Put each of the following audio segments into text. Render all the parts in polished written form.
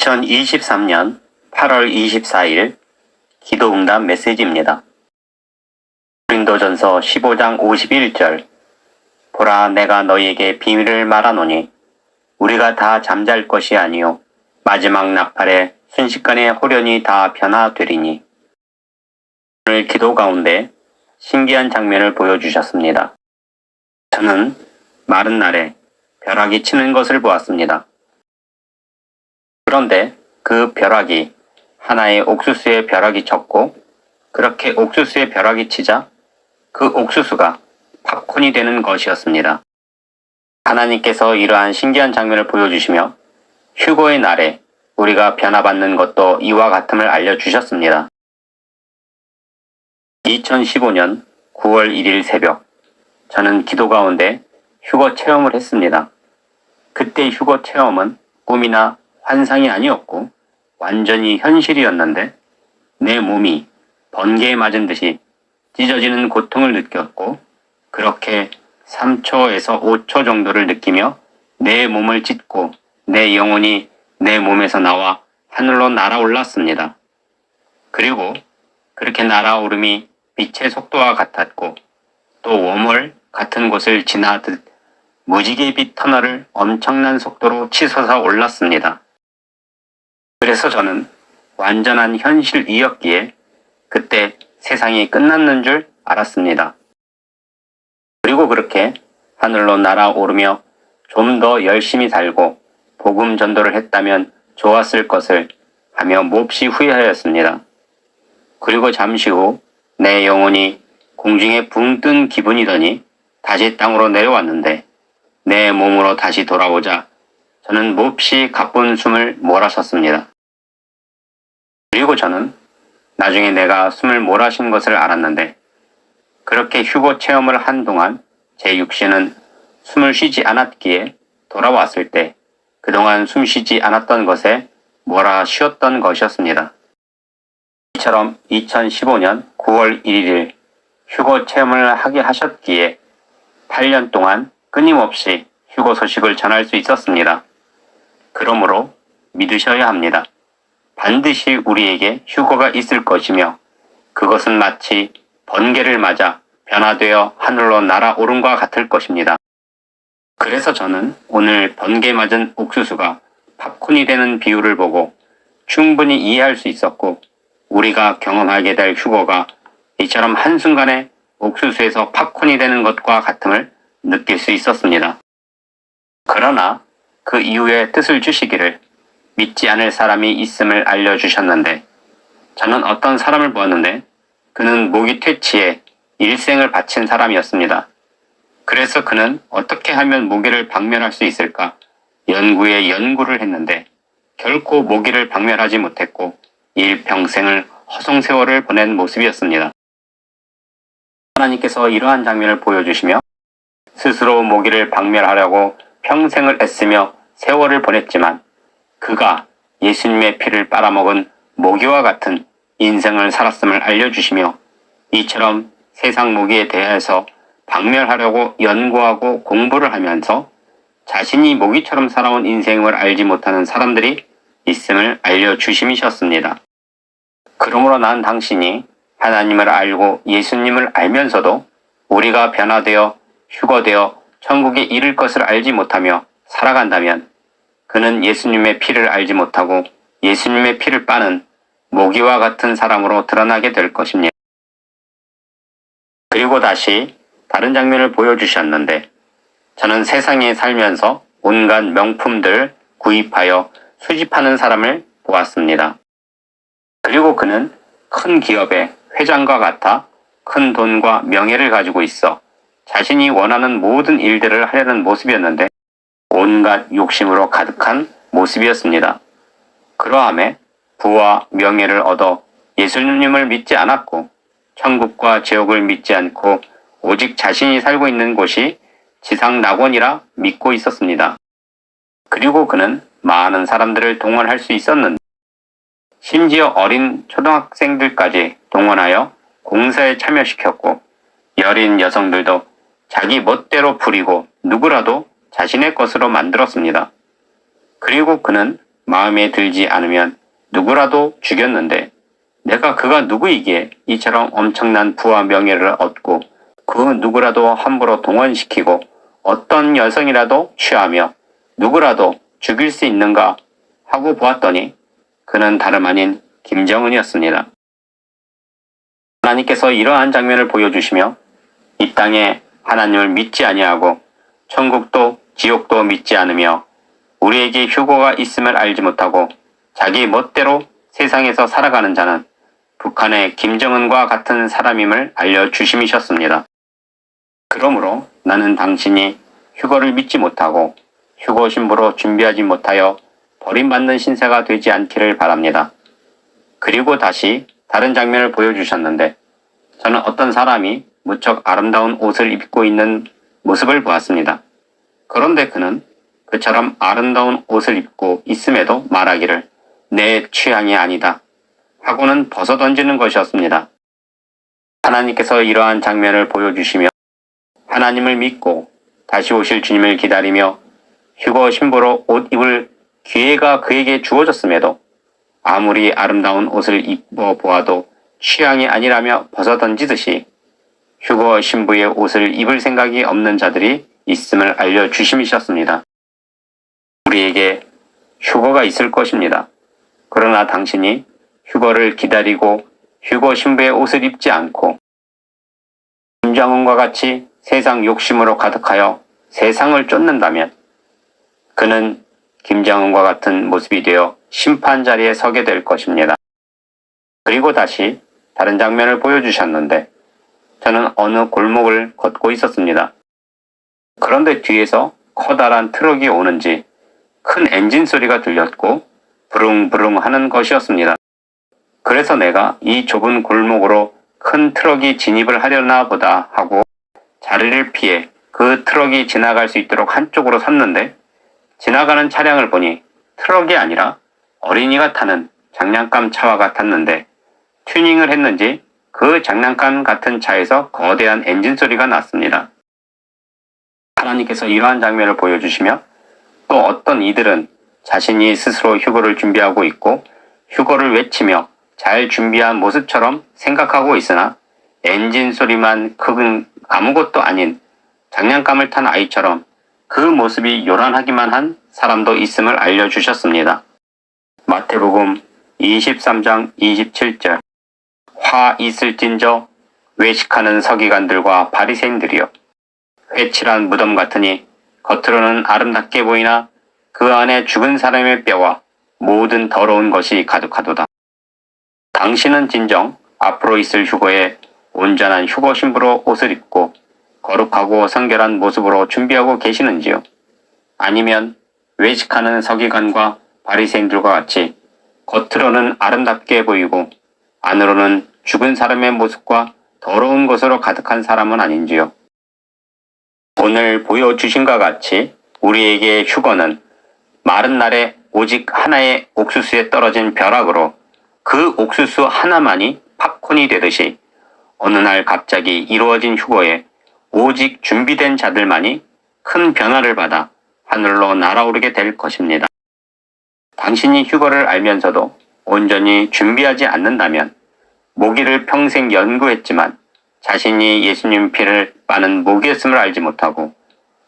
2023년 8월 24일 기도응답 메시지입니다. 고린도전서 15장 51절 보라 내가 너희에게 비밀을 말하노니 우리가 다 잠잘 것이 아니요 마지막 나팔에 순식간에 호련히 다 변화되리니. 오늘 기도 가운데 신기한 장면을 보여주셨습니다. 저는 마른 날에 벼락이 치는 것을 보았습니다. 그런데 그 벼락이 하나의 옥수수의 벼락이 쳤고 그렇게 옥수수의 벼락이 치자 그 옥수수가 팝콘이 되는 것이었습니다. 하나님께서 이러한 신기한 장면을 보여주시며 휴거의 날에 우리가 변화받는 것도 이와 같음을 알려주셨습니다. 2015년 9월 1일 새벽 저는 기도 가운데 휴거 체험을 했습니다. 그때 휴거 체험은 꿈이나 환상이 아니었고 완전히 현실이었는데 내 몸이 번개에 맞은 듯이 찢어지는 고통을 느꼈고 그렇게 3초에서 5초 정도를 느끼며 내 몸을 찢고 내 영혼이 내 몸에서 나와 하늘로 날아올랐습니다. 그리고 그렇게 날아오름이 빛의 속도와 같았고 또 웜월 같은 곳을 지나듯 무지개빛 터널을 엄청난 속도로 치솟아 올랐습니다. 그래서 저는 완전한 현실이었기에 그때 세상이 끝났는 줄 알았습니다. 그리고 그렇게 하늘로 날아오르며 좀 더 열심히 살고 복음 전도를 했다면 좋았을 것을 하며 몹시 후회하였습니다. 그리고 잠시 후 내 영혼이 공중에 붕 뜬 기분이더니 다시 땅으로 내려왔는데 내 몸으로 다시 돌아오자 저는 몹시 가쁜 숨을 몰아쉬었습니다. 그리고 저는 나중에 내가 숨을 몰아쉰 것을 알았는데 그렇게 휴거 체험을 한 동안 제 육신은 숨을 쉬지 않았기에 돌아왔을 때 그동안 숨 쉬지 않았던 것에 몰아쉬었던 것이었습니다. 이처럼 2015년 9월 1일 휴거 체험을 하게 하셨기에 8년 동안 끊임없이 휴거 소식을 전할 수 있었습니다. 그러므로 믿으셔야 합니다. 반드시 우리에게 휴거가 있을 것이며 그것은 마치 번개를 맞아 변화되어 하늘로 날아오름과 같을 것입니다. 그래서 저는 오늘 번개 맞은 옥수수가 팝콘이 되는 비유를 보고 충분히 이해할 수 있었고 우리가 경험하게 될 휴거가 이처럼 한순간에 옥수수에서 팝콘이 되는 것과 같음을 느낄 수 있었습니다. 그러나 그 이후에 뜻을 주시기를 믿지 않을 사람이 있음을 알려주셨는데 저는 어떤 사람을 보았는데 그는 모기 퇴치에 일생을 바친 사람이었습니다. 그래서 그는 어떻게 하면 모기를 박멸할 수 있을까 연구에 연구를 했는데 결코 모기를 박멸하지 못했고 일평생을 허송세월을 보낸 모습이었습니다. 하나님께서 이러한 장면을 보여주시며 스스로 모기를 박멸하려고 평생을 애쓰며 세월을 보냈지만 그가 예수님의 피를 빨아먹은 모기와 같은 인생을 살았음을 알려주시며 이처럼 세상 모기에 대해서 박멸하려고 연구하고 공부를 하면서 자신이 모기처럼 살아온 인생을 알지 못하는 사람들이 있음을 알려주심이셨습니다. 그러므로 난 당신이 하나님을 알고 예수님을 알면서도 우리가 변화되어 휴거되어 천국에 이를 것을 알지 못하며 살아간다면 그는 예수님의 피를 알지 못하고 예수님의 피를 빠는 모기와 같은 사람으로 드러나게 될 것입니다. 그리고 다시 다른 장면을 보여주셨는데 저는 세상에 살면서 온갖 명품들 구입하여 수집하는 사람을 보았습니다. 그리고 그는 큰 기업의 회장과 같아 큰 돈과 명예를 가지고 있어 자신이 원하는 모든 일들을 하려는 모습이었는데 온갖 욕심으로 가득한 모습이었습니다. 그러함에 부와 명예를 얻어 예수님을 믿지 않았고 천국과 지옥을 믿지 않고 오직 자신이 살고 있는 곳이 지상 낙원이라 믿고 있었습니다. 그리고 그는 많은 사람들을 동원할 수 있었는데 심지어 어린 초등학생들까지 동원하여 공사에 참여시켰고 여린 여성들도 자기 멋대로 부리고 누구라도 자신의 것으로 만들었습니다. 그리고 그는 마음에 들지 않으면 누구라도 죽였는데 내가 그가 누구이기에 이처럼 엄청난 부와 명예를 얻고 그 누구라도 함부로 동원시키고 어떤 여성이라도 취하며 누구라도 죽일 수 있는가 하고 보았더니 그는 다름 아닌 김정은이었습니다. 하나님께서 이러한 장면을 보여주시며 이 땅에 하나님을 믿지 아니하고 천국도 지옥도 믿지 않으며 우리에게 휴거가 있음을 알지 못하고 자기 멋대로 세상에서 살아가는 자는 북한의 김정은과 같은 사람임을 알려주심이셨습니다. 그러므로 나는 당신이 휴거를 믿지 못하고 휴거 신부로 준비하지 못하여 버림받는 신세가 되지 않기를 바랍니다. 그리고 다시 다른 장면을 보여주셨는데 저는 어떤 사람이 무척 아름다운 옷을 입고 있는 모습을 보았습니다. 그런데 그는 그처럼 아름다운 옷을 입고 있음에도 말하기를 내 취향이 아니다 하고는 벗어던지는 것이었습니다. 하나님께서 이러한 장면을 보여주시며 하나님을 믿고 다시 오실 주님을 기다리며 휴거 신부로 옷 입을 기회가 그에게 주어졌음에도 아무리 아름다운 옷을 입어 보아도 취향이 아니라며 벗어던지듯이 휴거 신부의 옷을 입을 생각이 없는 자들이 있음을 알려주심이셨습니다. 우리에게 휴거가 있을 것입니다. 그러나 당신이 휴거를 기다리고 휴거 신부의 옷을 입지 않고 김정은과 같이 세상 욕심으로 가득하여 세상을 쫓는다면 그는 김정은과 같은 모습이 되어 심판 자리에 서게 될 것입니다. 그리고 다시 다른 장면을 보여주셨는데 저는 어느 골목을 걷고 있었습니다. 그런데 뒤에서 커다란 트럭이 오는지 큰 엔진 소리가 들렸고 부릉부릉 하는 것이었습니다. 그래서 내가 이 좁은 골목으로 큰 트럭이 진입을 하려나 보다 하고 자리를 피해 그 트럭이 지나갈 수 있도록 한쪽으로 섰는데 지나가는 차량을 보니 트럭이 아니라 어린이가 타는 장난감 차와 같았는데 튜닝을 했는지 그 장난감 같은 차에서 거대한 엔진 소리가 났습니다. 하나님께서 이러한 장면을 보여주시며 또 어떤 이들은 자신이 스스로 휴거를 준비하고 있고 휴거를 외치며 잘 준비한 모습처럼 생각하고 있으나 엔진 소리만 큰 아무것도 아닌 장난감을 탄 아이처럼 그 모습이 요란하기만 한 사람도 있음을 알려주셨습니다. 마태복음 23장 27절 화 있을진저 외식하는 서기관들과 바리새인들이여 회칠한 무덤 같으니 겉으로는 아름답게 보이나 그 안에 죽은 사람의 뼈와 모든 더러운 것이 가득하도다. 당신은 진정 앞으로 있을 휴거에 온전한 휴거 신부로 옷을 입고 거룩하고 성결한 모습으로 준비하고 계시는지요? 아니면 외식하는 서기관과 바리새인들과 같이 겉으로는 아름답게 보이고 안으로는 죽은 사람의 모습과 더러운 것으로 가득한 사람은 아닌지요? 오늘 보여주신과 같이 우리에게 휴거는 마른 날에 오직 하나의 옥수수에 떨어진 벼락으로 그 옥수수 하나만이 팝콘이 되듯이 어느 날 갑자기 이루어진 휴거에 오직 준비된 자들만이 큰 변화를 받아 하늘로 날아오르게 될 것입니다. 당신이 휴거를 알면서도 온전히 준비하지 않는다면 모기를 평생 연구했지만 자신이 예수님 피를 빠는 모기였음을 알지 못하고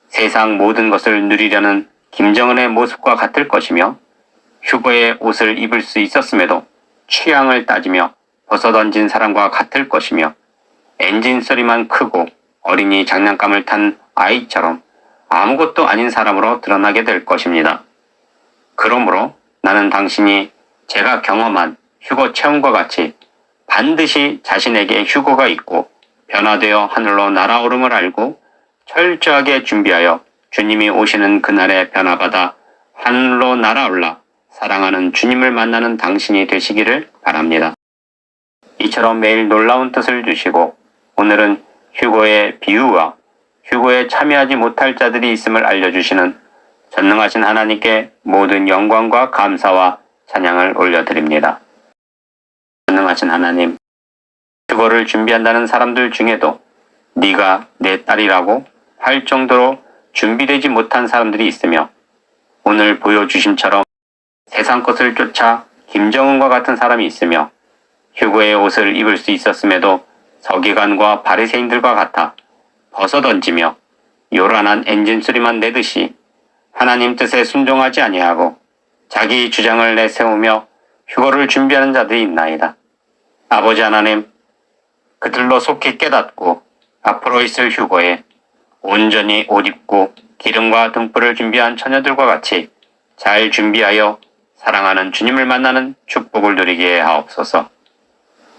세상 모든 것을 누리려는 김정은의 모습과 같을 것이며 휴거의 옷을 입을 수 있었음에도 취향을 따지며 벗어던진 사람과 같을 것이며 엔진 소리만 크고 어린이 장난감을 탄 아이처럼 아무것도 아닌 사람으로 드러나게 될 것입니다. 그러므로 나는 당신이 제가 경험한 휴거 체험과 같이 반드시 자신에게 휴거가 있고 변화되어 하늘로 날아오름을 알고 철저하게 준비하여 주님이 오시는 그날에 변화받아 하늘로 날아올라 사랑하는 주님을 만나는 당신이 되시기를 바랍니다. 이처럼 매일 놀라운 뜻을 주시고 오늘은 휴거의 비유와 휴거에 참여하지 못할 자들이 있음을 알려주시는 전능하신 하나님께 모든 영광과 감사와 찬양을 올려드립니다. 전능하신 하나님, 휴거를 준비한다는 사람들 중에도 네가 내 딸이라고 할 정도로 준비되지 못한 사람들이 있으며 오늘 보여주심처럼 세상 것을 쫓아 김정은과 같은 사람이 있으며 휴거의 옷을 입을 수 있었음에도 서기관과 바리새인들과 같아 벗어던지며 요란한 엔진 소리만 내듯이 하나님 뜻에 순종하지 아니하고 자기 주장을 내세우며 휴거를 준비하는 자들이 있나이다. 아버지 하나님, 그들로 속히 깨닫고 앞으로 있을 휴거에 온전히 옷 입고 기름과 등불을 준비한 처녀들과 같이 잘 준비하여 사랑하는 주님을 만나는 축복을 누리게 하옵소서.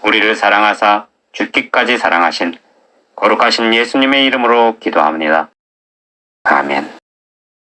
우리를 사랑하사 죽기까지 사랑하신 거룩하신 예수님의 이름으로 기도합니다. 아멘.